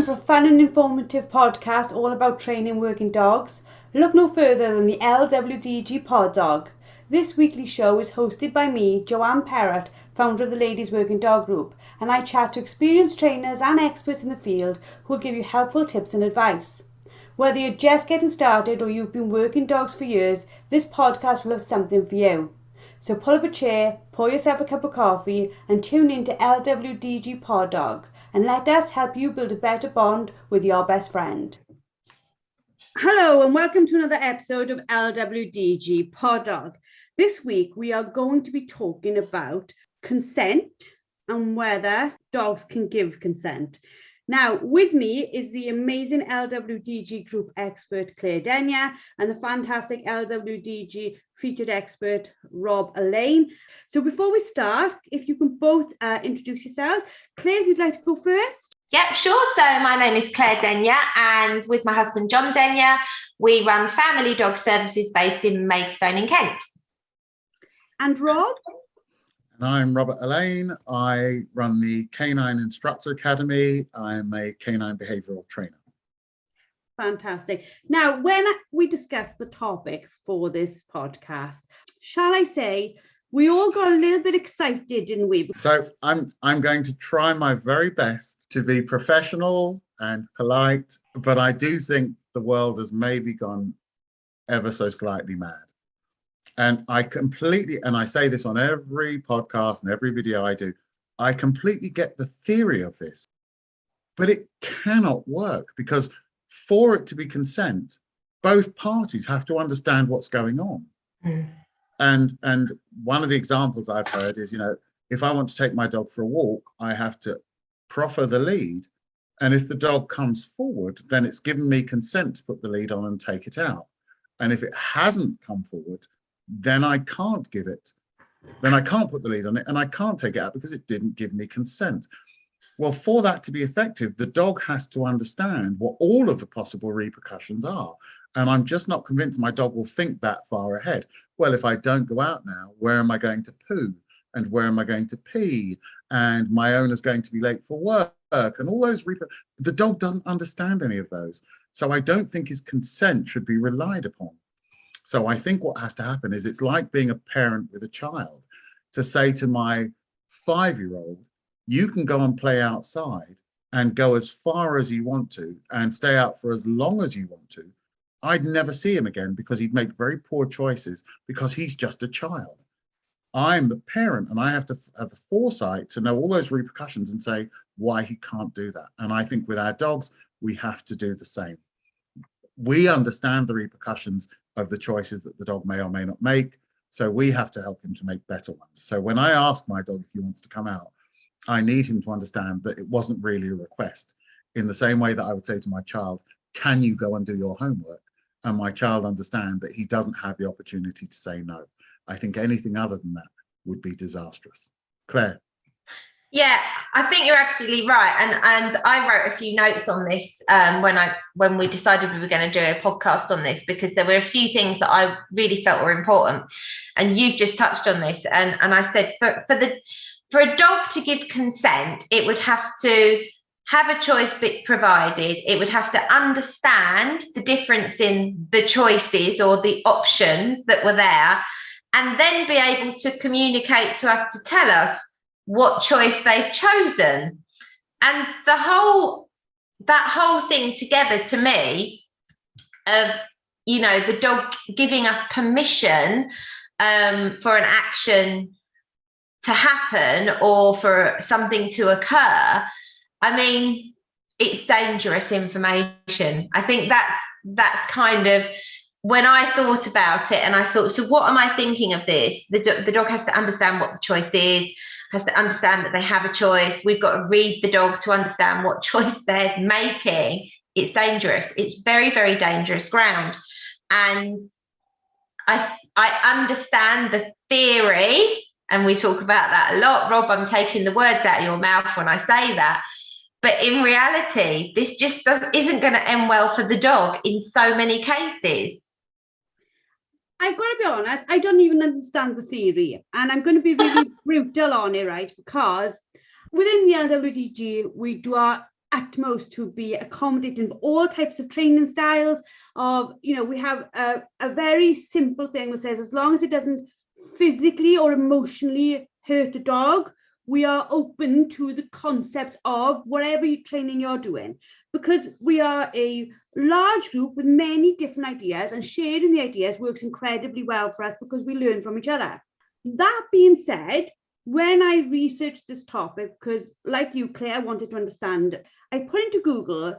For a fun and informative podcast all about training working dogs, look no further than the LWDG PODDOG. This weekly show is hosted by me, Jo Perrott, founder of the Ladies Working Dog Group, and I chat to experienced trainers and experts in the field who will give you helpful tips and advice. Whether you're just getting started or you've been working dogs for years, this podcast will have something for you. So pull up a chair, pour yourself a cup of coffee and tune in to LWDG PODDOG. And let us help you build a better bond with your best friend. Hello and welcome to another episode of LWDG PODDOG. This week we are going to be talking about consent and whether dogs can give consent. Now with me is the amazing LWDG group expert Clair and the fantastic LWDG featured expert Alleyne. So before we start, if you can both introduce yourselves. Clair, if you'd like to go first. Yep, sure. So my name is Clair and with my husband John Denyer, we run family dog services based in Maidstone in Kent. And Rob? And I'm Alleyne. I run the Canine Instructor Academy. I'm a canine behavioural trainer. Fantastic. Now, when we discussed the topic for this podcast, shall I say, we all got a little bit excited, didn't we? So I'm going to try my very best to be professional and polite, but I do think the world has maybe gone ever so slightly mad. And I completely, and I say this on every podcast and every video I do, I completely get the theory of this, but it cannot work because for it to be consent, both parties have to understand what's going on. Mm. And one of the examples I've heard is, if I want to take my dog for a walk, I have to proffer the lead. And if the dog comes forward, then it's given me consent to put the lead on and take it out. And if it hasn't come forward, then I can't give it. Then I can't put the lead on it and I can't take it out because it didn't give me consent. Well, for that to be effective, the dog has to understand what all of the possible repercussions are. And I'm just not convinced my dog will think that far ahead. Well, if I don't go out now, where am I going to poo? And where am I going to pee? And my owner's going to be late for work. And all those the dog doesn't understand any of those. So I don't think his consent should be relied upon. So I think what has to happen is it's like being a parent with a child to say to my 5-year-old, you can go and play outside and go as far as you want to and stay out for as long as you want to. I'd never see him again because he'd make very poor choices because he's just a child. I'm the parent and I have to have the foresight to know all those repercussions and say why he can't do that. And I think with our dogs, we have to do the same. We understand the repercussions of the choices that the dog may or may not make. So we have to help him to make better ones. So when I ask my dog if he wants to come out, I need him to understand that it wasn't really a request. In the same way that I would say to my child, can you go and do your homework? And my child understand that he doesn't have the opportunity to say no. I think anything other than that would be disastrous. Claire. Yeah, I think you're absolutely right. And I wrote a few notes on this when we decided we were going to do a podcast on this, because there were a few things that I really felt were important. And you've just touched on this. And I said for a dog to give consent, it would have to have a choice provided. It would have to understand the difference in the choices or the options that were there, and then be able to communicate to us to tell us what choice they've chosen. And that whole thing together, to me, of the dog giving us permission for an action to happen or for something to occur, I mean, it's dangerous information. I think that's kind of when I thought about it, and I thought, so what am I thinking of this? The dog has to understand what the choice is, has to understand that they have a choice. We've got to read the dog to understand what choice they're making. It's dangerous. It's very, very dangerous ground. And I understand the theory, and we talk about that a lot. Rob, I'm taking the words out of your mouth when I say that. But in reality, this just isn't going to end well for the dog in so many cases. I've got to be honest, I don't even understand the theory, and I'm going to be really brutal on it, right? Because within the LWDG, we do our utmost to be accommodating all types of training styles. We have a very simple thing that says as long as it doesn't physically or emotionally hurt the dog, we are open to the concept of whatever training you're doing, because we are a large group with many different ideas, and sharing the ideas works incredibly well for us because we learn from each other. That being said, when I researched this topic, because like you, Claire, I wanted to understand, I put into Google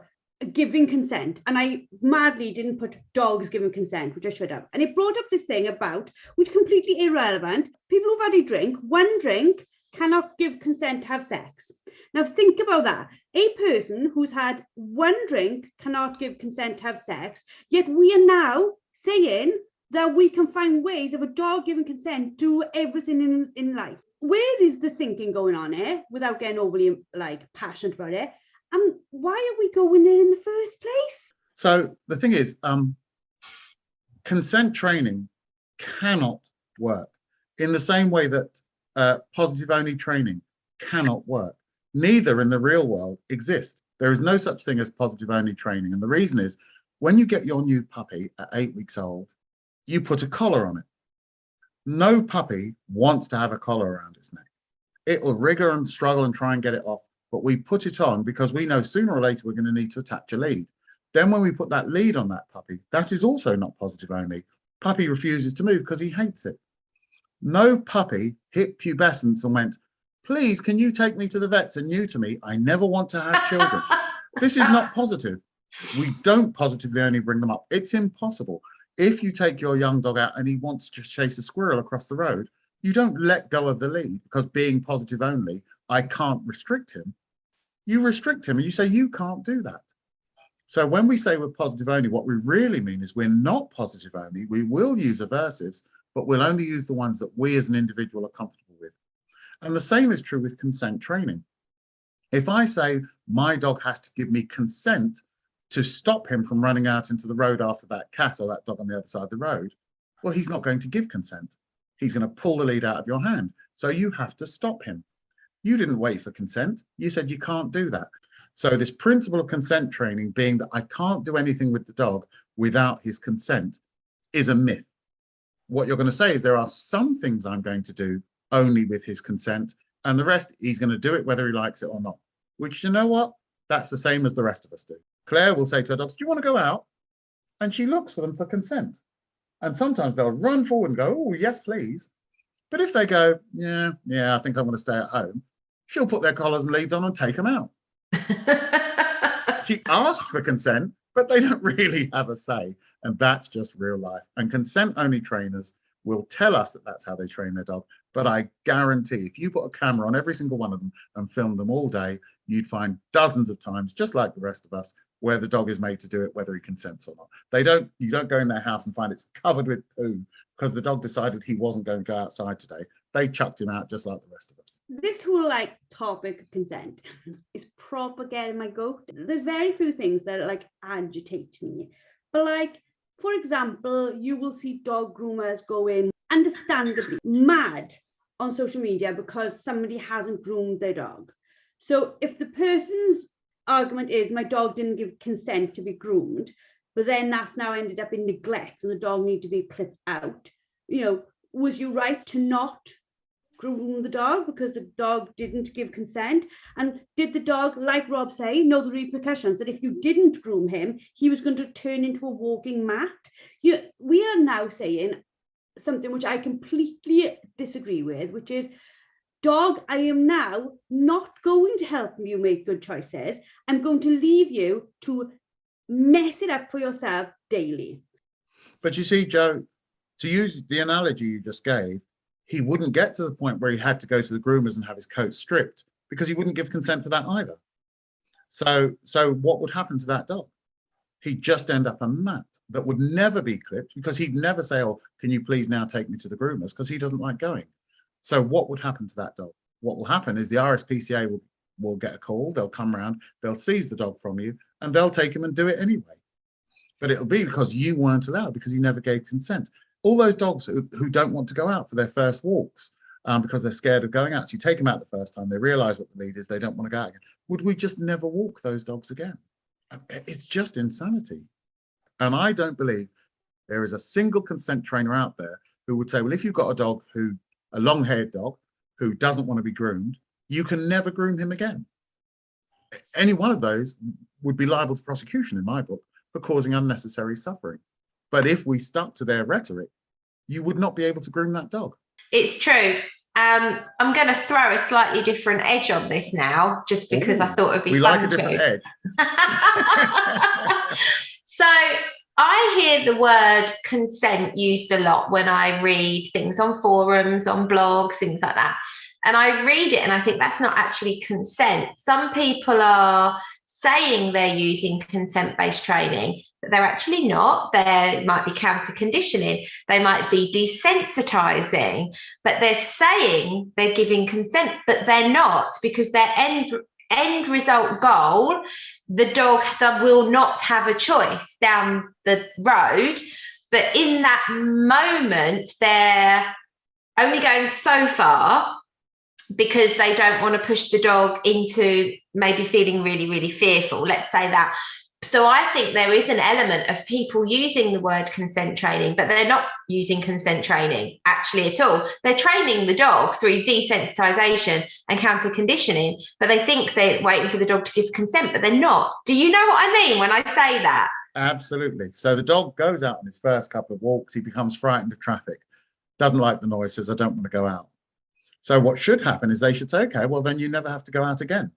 giving consent, and I madly didn't put dogs giving consent, which I should have. And it brought up this thing about, which completely irrelevant, people who've had a drink, one drink, cannot give consent to have sex. Now think about that. A person who's had one drink cannot give consent to have sex, yet we are now saying that we can find ways of a dog giving consent to everything in life. Where is the thinking going on here, without getting overly passionate about it? And why are we going there in the first place? So the thing is, consent training cannot work in the same way that positive only training cannot work. Neither in the real world exist. There is no such thing as positive only training. And the reason is, when you get your new puppy at 8 weeks old, you put a collar on it. No puppy wants to have a collar around its neck. It'll wriggle and struggle and try and get it off, but we put it on because we know sooner or later we're going to need to attach a lead. Then when we put that lead on that puppy, that is also not positive only. Puppy refuses to move because he hates it. No puppy hit pubescence and went, please, can you take me to the vets and you to me? I never want to have children. This is not positive. We don't positively only bring them up. It's impossible. If you take your young dog out and he wants to chase a squirrel across the road, you don't let go of the lead because being positive only, I can't restrict him. You restrict him and you say, you can't do that. So when we say we're positive only, what we really mean is we're not positive only. We will use aversives, but we'll only use the ones that we as an individual are comfortable with. And the same is true with consent training. If I say my dog has to give me consent to stop him from running out into the road after that cat or that dog on the other side of the road, well, he's not going to give consent. He's going to pull the lead out of your hand. So you have to stop him. You didn't wait for consent. You said you can't do that. So this principle of consent training being that I can't do anything with the dog without his consent is a myth. What you're going to say is there are some things I'm going to do only with his consent, and the rest he's going to do it whether he likes it or not, which, you know what, that's the same as the rest of us do. Claire will say to her dogs, do you want to go out? And she looks for them for consent. And sometimes they'll run forward and go, oh, yes, please. But if they go, yeah, I think I'm going to stay at home, she'll put their collars and leads on and take them out. She asked for consent, but they don't really have a say. And that's just real life. And consent-only trainers will tell us that that's how they train their dog. But I guarantee if you put a camera on every single one of them and film them all day, you'd find dozens of times, just like the rest of us, where the dog is made to do it, whether he consents or not. You don't go in their house and find it's covered with poo because the dog decided he wasn't going to go outside today. They chucked him out just like the rest of us. This whole topic of consent is proper getting my goat. There's very few things that agitate me. But for example, you will see dog groomers going understandably mad on social media because somebody hasn't groomed their dog. So if the person's argument is my dog didn't give consent to be groomed, but then that's now ended up in neglect and the dog need to be clipped out, was you right to not groom the dog because the dog didn't give consent? And did the dog, like Rob say, know the repercussions that if you didn't groom him, he was going to turn into a walking mat? We are now saying something which I completely disagree with, which is, dog, I am now not going to help you make good choices. I'm going to leave you to mess it up for yourself daily. But you see, Jo, to use the analogy you just gave, he wouldn't get to the point where he had to go to the groomers and have his coat stripped because he wouldn't give consent for that either. So what would happen to that dog? He'd just end up a mat that would never be clipped because he'd never say, oh, can you please now take me to the groomers, because he doesn't like going. So what would happen to that dog? What will happen is the RSPCA will get a call, they'll come around, they'll seize the dog from you, and they'll take him and do it anyway. But it'll be because you weren't allowed, because you never gave consent. All those dogs who don't want to go out for their first walks because they're scared of going out. So you take them out the first time, they realize what the lead is, they don't want to go out again. Would we just never walk those dogs again? It's just insanity. And I don't believe there is a single consent trainer out there who would say, well, if you've got a dog a long-haired dog who doesn't want to be groomed, you can never groom him again. Any one of those would be liable to prosecution in my book for causing unnecessary suffering. But if we stuck to their rhetoric, you would not be able to groom that dog. It's true. I'm going to throw a slightly different edge on this now, just because I thought it'd be fun. We like a different edge. So I hear the word consent used a lot when I read things on forums, on blogs, things like that. And I read it and I think that's not actually consent. Some people are saying they're using consent-based training, but they're actually not. They might be counter-conditioning. They might be desensitizing, but they're saying they're giving consent, but they're not, because their end result goal, the dog will not have a choice down the road. But in that moment, they're only going so far, because they don't want to push the dog into maybe feeling really, really fearful, let's say that. So I think there is an element of people using the word consent training, but they're not using consent training actually at all. They're training the dog through desensitization and counter conditioning, but they think they're waiting for the dog to give consent, but they're not. Do you know what I mean when I say that? Absolutely. So the dog goes out on his first couple of walks, he becomes frightened of traffic, doesn't like the noise, says, I don't want to go out. So what should happen is they should say, okay, well, then you never have to go out again.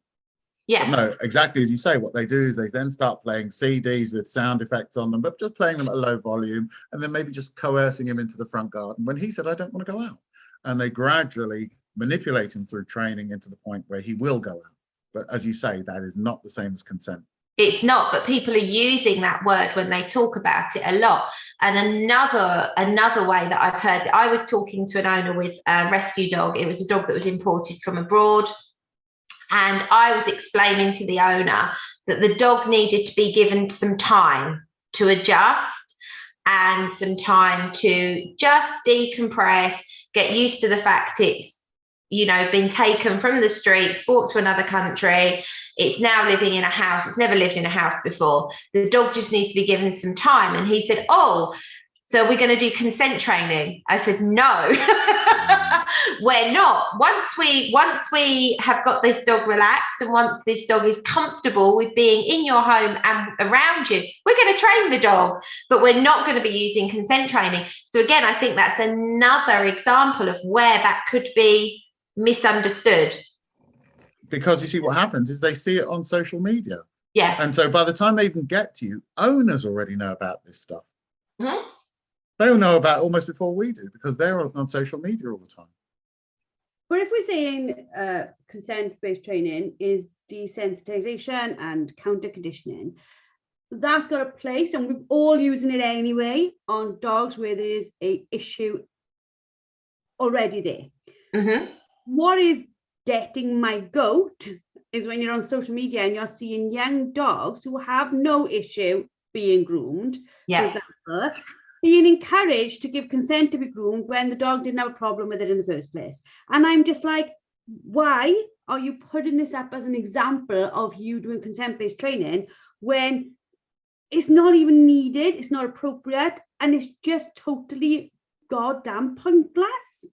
Yeah. But no, exactly as you say, what they do is they then start playing CDs with sound effects on them, but just playing them at a low volume, and then maybe just coercing him into the front garden when he said, I don't want to go out. And they gradually manipulate him through training into the point where he will go out. But as you say, that is not the same as consent. It's not, but people are using that word when they talk about it a lot. And another way that I've heard, I was talking to an owner with a rescue dog. It was a dog that was imported from abroad. And I was explaining to the owner that the dog needed to be given some time to adjust and some time to just decompress, get used to the fact it's, been taken from the streets, brought to another country. It's now living in a house. It's never lived in a house before. The dog just needs to be given some time. And he said, oh, so we're going to do consent training. I said, no, we're not. Once we have got this dog relaxed, and once this dog is comfortable with being in your home and around you, we're going to train the dog, but we're not going to be using consent training. So again, I think that's another example of where that could be misunderstood. Because you see, what happens is they see it on social media. Yeah. And so by the time they even get to you, owners already know about this stuff. Mm-hmm. They'll know about it almost before we do, because they're on social media all the time. But if we're saying consent-based training is desensitization and counter-conditioning, that's got a place, and we're all using it anyway on dogs where there is an issue already there. Mm-hmm. What is getting my goat is when you're on social media and you're seeing young dogs who have no issue being groomed, for example, being encouraged to give consent to be groomed when the dog didn't have a problem with it in the first place. And I'm just like, why are you putting this up as an example of you doing consent-based training when it's not even needed, it's not appropriate, and it's just totally goddamn pointless?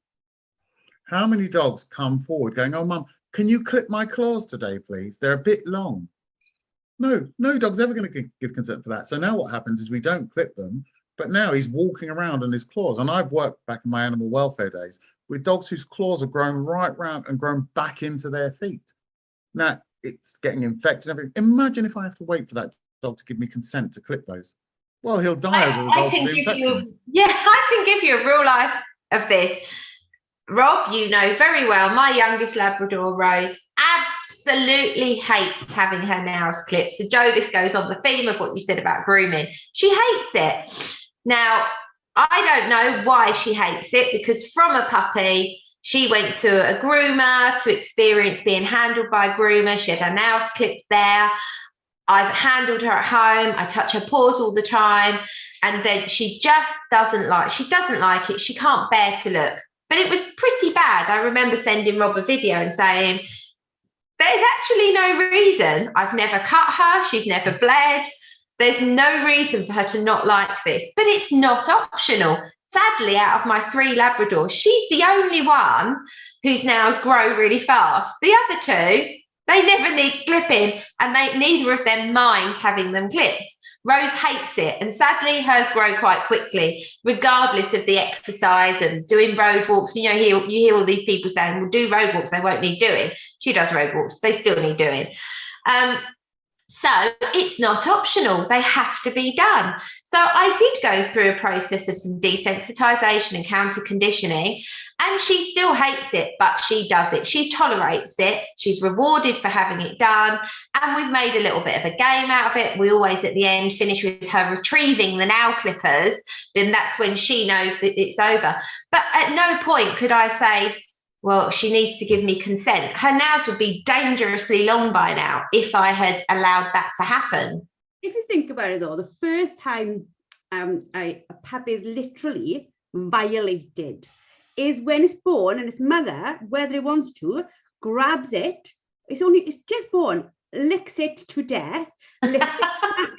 How many dogs come forward going, oh, Mum, can you clip my claws today, please? They're a bit long. No dog's ever going to give consent for that. So now what happens is we don't clip them, but now he's walking around on his claws. And I've worked back in my animal welfare days with dogs whose claws have grown right round and grown back into their feet. Now it's getting infected and everything. Imagine if I have to wait for that dog to give me consent to clip those. Well, he'll die as a result of the infections. I can give you a real life of this. Rob, you know very well, my youngest Labrador, Rose, absolutely hates having her nails clipped. So Joe, this goes on the theme of what you said about grooming. She hates it. Now, I don't know why she hates it, because from a puppy, She went to a groomer to experience being handled by a groomer. She had her nails clipped there. I've handled her at home. I touch her paws all the time. And then she just doesn't like it. She can't bear to look. But it was pretty bad. I remember sending Rob a video and saying, there's actually no reason. I've never cut her. She's never bled. There's no reason for her to not like this. But it's not optional. Sadly, out of my 3 Labradors, she's the only one whose nails grow really fast. The other 2, they never need clipping, and neither of them mind having them clipped. Rose hates it, and sadly hers grow quite quickly, regardless of the exercise and doing road walks. You hear all these people saying, well, do road walks, they won't need doing. She does road walks, they still need doing. So it's not optional, they have to be done. So I did go through a process of some desensitization and counter conditioning, and she still hates it, but she does it. She tolerates it. She's rewarded for having it done. And we've made a little bit of a game out of it. We always at the end finish with her retrieving the nail clippers. Then that's when she knows that it's over. But at no point could I say, well, she needs to give me consent. Her nails would be dangerously long by now if I had allowed that to happen. If you think about it, though, the first time a puppy is literally violated is when it's born and its mother, whether it wants to, grabs it. It's just born, licks it to death, licks its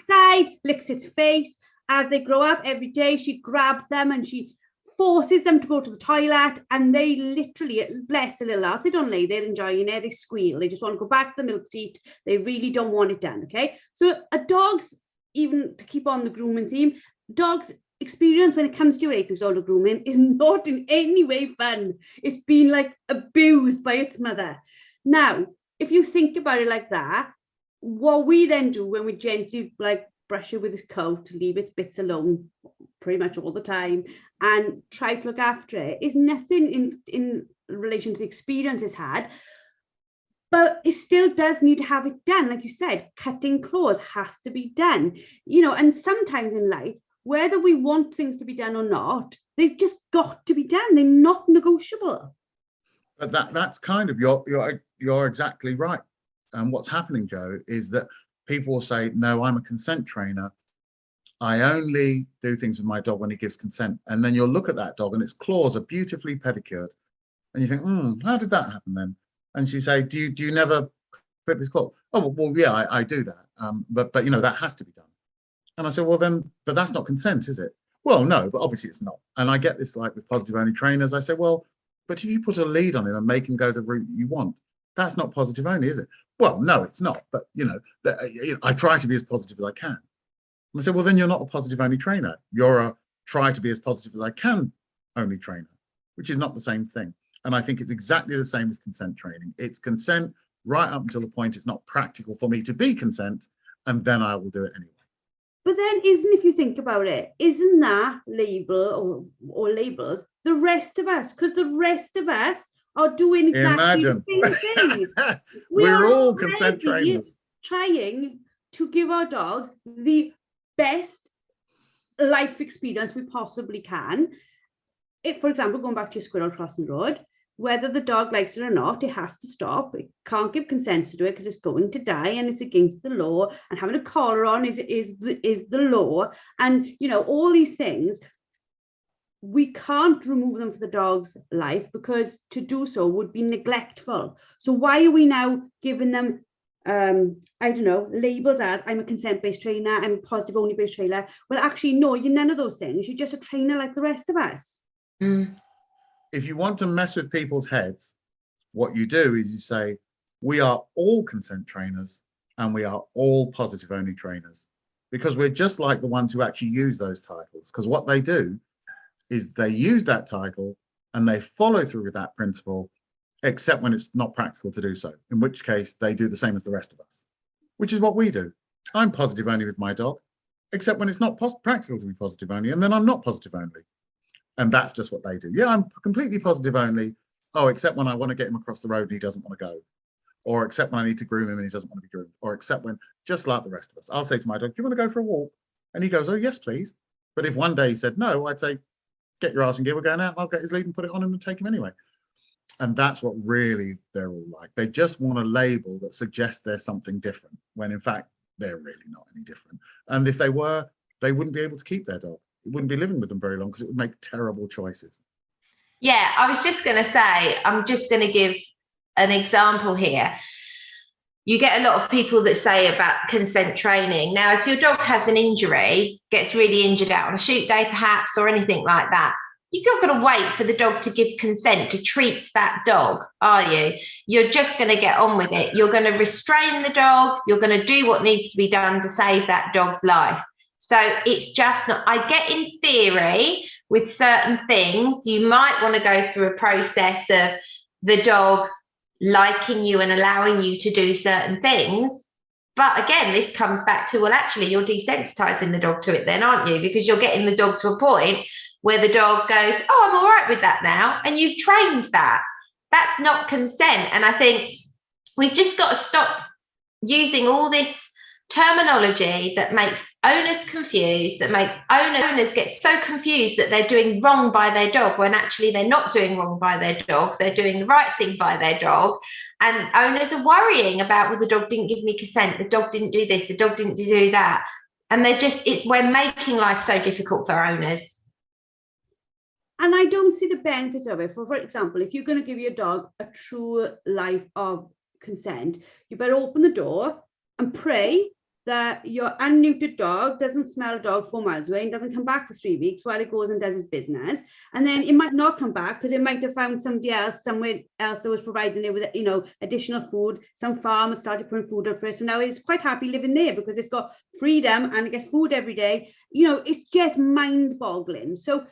backside, licks its face. As they grow up every day, she grabs them and she forces them to go to the toilet, and they literally, bless the little hearts, they don't lay there enjoying it, they squeal, they just want to go back to the milk seat, they really don't want it done. Okay, so a dog's, even to keep on the grooming theme, dog's experience when it comes to your 8-week-old grooming is not in any way fun. It's been like abused by its mother. Now, if you think about it like that, what we then do when we gently like brush it with his coat, leave its bits alone pretty much all the time, and try to look after it, is nothing in relation to the experience it's had, but it still does need to have it done. Like you said, cutting claws has to be done, and sometimes in life, whether we want things to be done or not, they've just got to be done. They're not negotiable. But that's kind of, you're exactly right. And what's happening, Jo, is that people will say, no, I'm a consent trainer. I only do things with my dog when he gives consent. And then you'll look at that dog and its claws are beautifully pedicured. And you think, how did that happen then? And she say, do you never clip his claw? Oh, well, yeah, I do that. But that has to be done. And I said, well, then, but that's not consent, is it? Well, no, but obviously it's not. And I get this like with positive only trainers. I say, well, but if you put a lead on him and make him go the route you want, that's not positive only, is it? Well, no, it's not. But, I try to be as positive as I can. And I said, well, then you're not a positive only trainer. You're a try to be as positive as I can only trainer, which is not the same thing. And I think it's exactly the same with consent training. It's consent right up until the point it's not practical for me to be consent, and then I will do it anyway. But then if you think about it, isn't that label or labels the rest of us? Because the rest of us are doing exactly the same thing. We're all consent trainers. Trying to give our dogs the best life experience we possibly can. If, for example, going back to your squirrel crossing the road, whether the dog likes it or not, it has to stop. It can't give consent to do it because it's going to die and it's against the law. And having a collar on is the law. And, all these things, we can't remove them from the dog's life because to do so would be neglectful. So why are we now giving them labels as I'm a consent-based trainer, I'm a positive only based trainer? Well, actually, no, you're none of those things. You're just a trainer like the rest of us. If you want to mess with people's heads, what you do is you say, we are all consent trainers and we are all positive only trainers, because we're just like the ones who actually use those titles. Because what they do is they use that title and they follow through with that principle, except when it's not practical to do so, in which case they do the same as the rest of us, which is what we do. I'm positive only with my dog, except when it's not practical to be positive only, and then I'm not positive only. And that's just what they do. Yeah, I'm completely positive only. Oh, except when I want to get him across the road and he doesn't want to go. Or except when I need to groom him and he doesn't want to be groomed. Or except when, just like the rest of us, I'll say to my dog, do you want to go for a walk? And he goes, oh, yes, please. But if one day he said no, I'd say, get your ass in gear, we're going out. I'll get his lead and put it on him and take him anyway. And that's what really they're all like. They just want a label that suggests there's something different, when in fact, they're really not any different. And if they were, they wouldn't be able to keep their dog. It wouldn't be living with them very long because it would make terrible choices. Yeah, I was just going to say, I'm just going to give an example here. You get a lot of people that say about consent training. Now, if your dog has an injury, gets really injured out on a shoot day perhaps, or anything like that, you're not going to wait for the dog to give consent to treat that dog, are you? You're just going to get on with it. You're going to restrain the dog. You're going to do what needs to be done to save that dog's life. So it's just not, I get in theory with certain things, you might want to go through a process of the dog liking you and allowing you to do certain things. But again, this comes back to, well, actually, you're desensitizing the dog to it then, aren't you? Because you're getting the dog to a point where the dog goes, oh, I'm all right with that now. And you've trained that. That's not consent. And I think we've just got to stop using all this terminology that makes owners confused, that makes owners get so confused that they're doing wrong by their dog, when actually they're not doing wrong by their dog. They're doing the right thing by their dog. And owners are worrying about, well, the dog didn't give me consent, the dog didn't do this, the dog didn't do that. And we're making life so difficult for owners. And I don't see the benefits of it. For example, if you're going to give your dog a true life of consent, you better open the door and pray that your unneutered dog doesn't smell a dog 4 miles away and doesn't come back for 3 weeks while it goes and does its business. And then it might not come back because it might have found somebody else somewhere else that was providing it with, additional food. Some farm had started putting food up for it. So now it's quite happy living there because it's got freedom and it gets food every day. It's just mind-boggling. So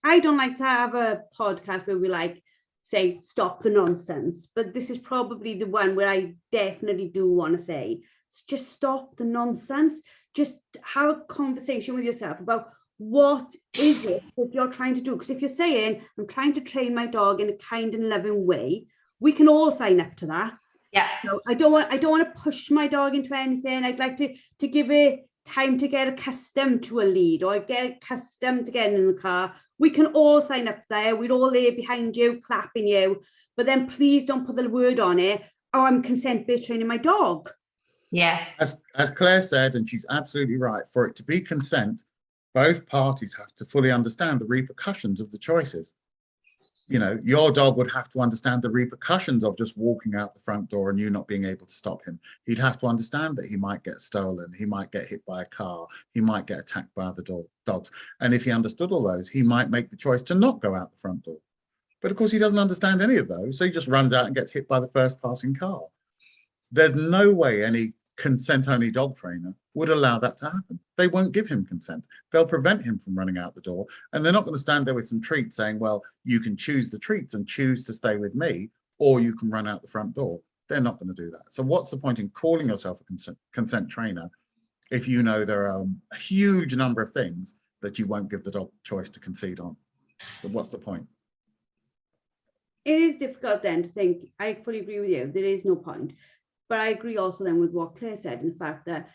I don't like to have a podcast where we say, stop the nonsense. But this is probably the one where I definitely do want to say, just stop the nonsense. Just have a conversation with yourself about what is it that you're trying to do. Because if you're saying, I'm trying to train my dog in a kind and loving way, we can all sign up to that. Yeah. So I don't want to push my dog into anything. I'd like to give it time to get accustomed to a lead, or get accustomed to getting in the car. We can all sign up there. We'd all lay behind you, clapping you. But then please don't put the word on it, oh, I'm consent-based training my dog. Yeah. As Claire said, and she's absolutely right, for it to be consent, both parties have to fully understand the repercussions of the choices. Your dog would have to understand the repercussions of just walking out the front door and you not being able to stop him. He'd have to understand that he might get stolen, he might get hit by a car, he might get attacked by other dogs. And if he understood all those, he might make the choice to not go out the front door. But of course, he doesn't understand any of those, so he just runs out and gets hit by the first passing car. There's no way any consent-only dog trainer would allow that to happen. They won't give him consent. They'll prevent him from running out the door, and they're not going to stand there with some treats saying, well, you can choose the treats and choose to stay with me, or you can run out the front door. They're not going to do that. So what's the point in calling yourself a consent trainer if you know there are a huge number of things that you won't give the dog choice to concede on? But what's the point? It is difficult then to think, I fully agree with you, there is no point. But I agree also then with what Claire said, in the fact that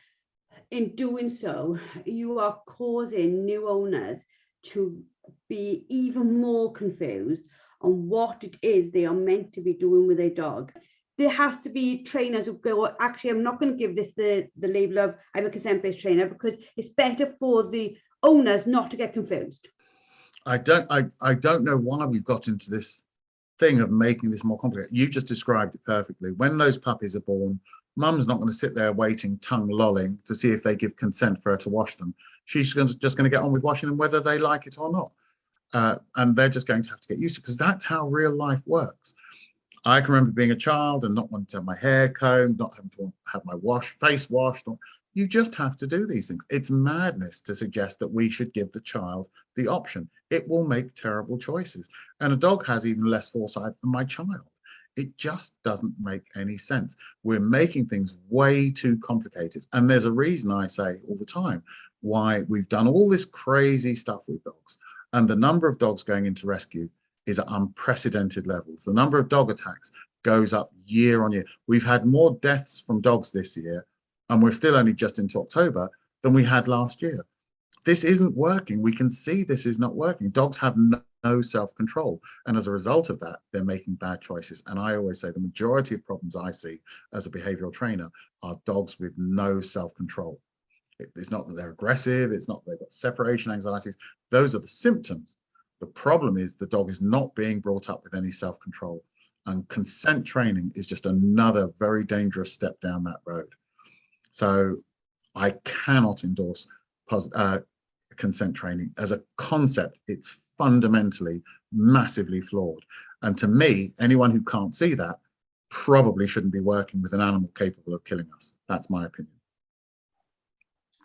in doing so, you are causing new owners to be even more confused on what it is they are meant to be doing with their dog. There has to be trainers who go, actually, I'm not going to give this the label of I'm a consent-based trainer, because it's better for the owners not to get confused. I don't know why we've got into this thing of making this more complicated. You just described it perfectly. When those puppies are born, mum's not going to sit there waiting, tongue lolling, to see if they give consent for her to wash them. She's just going to get on with washing them whether they like it or not. And they're just going to have to get used to it, because that's how real life works. I can remember being a child and not wanting to have my hair combed, not having to have my face washed. You just have to do these things. It's madness to suggest that we should give the child the option. It will make terrible choices. And a dog has even less foresight than my child. It just doesn't make any sense. We're making things way too complicated. And there's a reason I say all the time why we've done all this crazy stuff with dogs. And the number of dogs going into rescue is at unprecedented levels. The number of dog attacks goes up year on year. We've had more deaths from dogs this year, and we're still only just into October, than we had last year. This isn't working. We can see this is not working. Dogs have no self-control. And as a result of that, they're making bad choices. And I always say the majority of problems I see as a behavioral trainer are dogs with no self-control. It's not that they're aggressive. It's not that they've got separation anxieties. Those are the symptoms. The problem is the dog is not being brought up with any self-control. And consent training is just another very dangerous step down that road. So I cannot endorse consent training as a concept. It's fundamentally massively flawed. And to me, anyone who can't see that probably shouldn't be working with an animal capable of killing us. That's my opinion.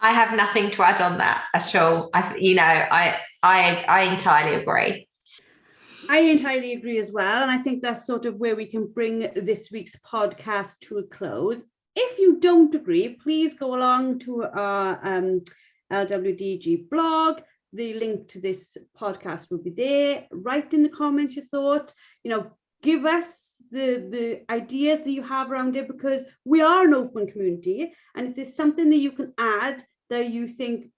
I have nothing to add on that at all. I entirely agree. I entirely agree as well. And I think that's sort of where we can bring this week's podcast to a close. If you don't agree, please go along to our LWDG blog. The link to this podcast will be there. Write in the comments your thought. Give us the ideas that you have around it, because we are an open community. And if there's something that you can add that you think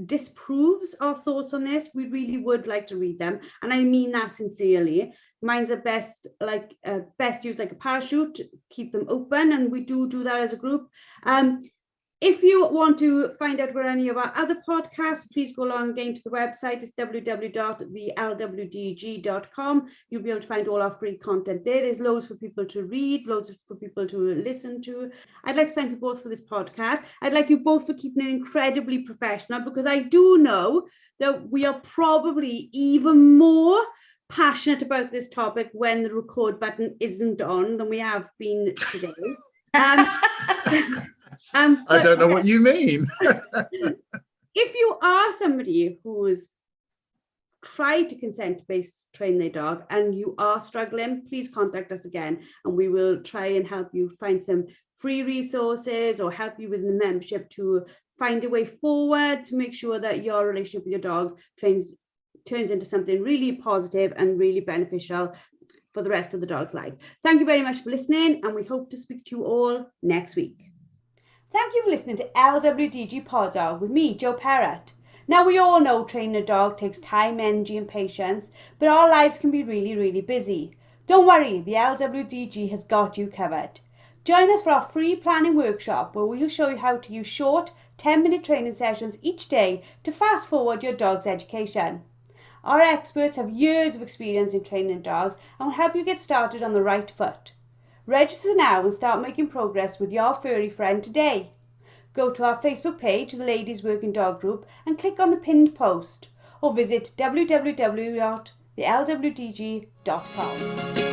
disproves our thoughts on this, we really would like to read them. And I mean that sincerely. Mine's are best used like a parachute, keep them open. And we do that as a group. If you want to find out where any of our other podcasts, please go along again to the website. It's www.thelwdg.com. You'll be able to find all our free content there. There's loads for people to read, loads for people to listen to. I'd like to thank you both for this podcast. I'd like you both for keeping it incredibly professional, because I do know that we are probably even more passionate about this topic when the record button isn't on than we have been today. I don't know what you mean. If you are somebody who's tried to consent-based train their dog and you are struggling, please contact us again, and we will try and help you find some free resources or help you with the membership to find a way forward to make sure that your relationship with your dog turns into something really positive and really beneficial for the rest of the dog's life. Thank you very much for listening, and we hope to speak to you all next week. Thank you for listening to LWDG PODDOG with me, Jo Perrott. Now, we all know training a dog takes time, energy and patience, but our lives can be really, really busy. Don't worry, the LWDG has got you covered. Join us for our free planning workshop, where we'll show you how to use short 10-minute training sessions each day to fast forward your dog's education. Our experts have years of experience in training dogs and will help you get started on the right foot. Register now and start making progress with your furry friend today. Go to our Facebook page, the Ladies Working Dog Group, and click on the pinned post, or visit www.thelwdg.com.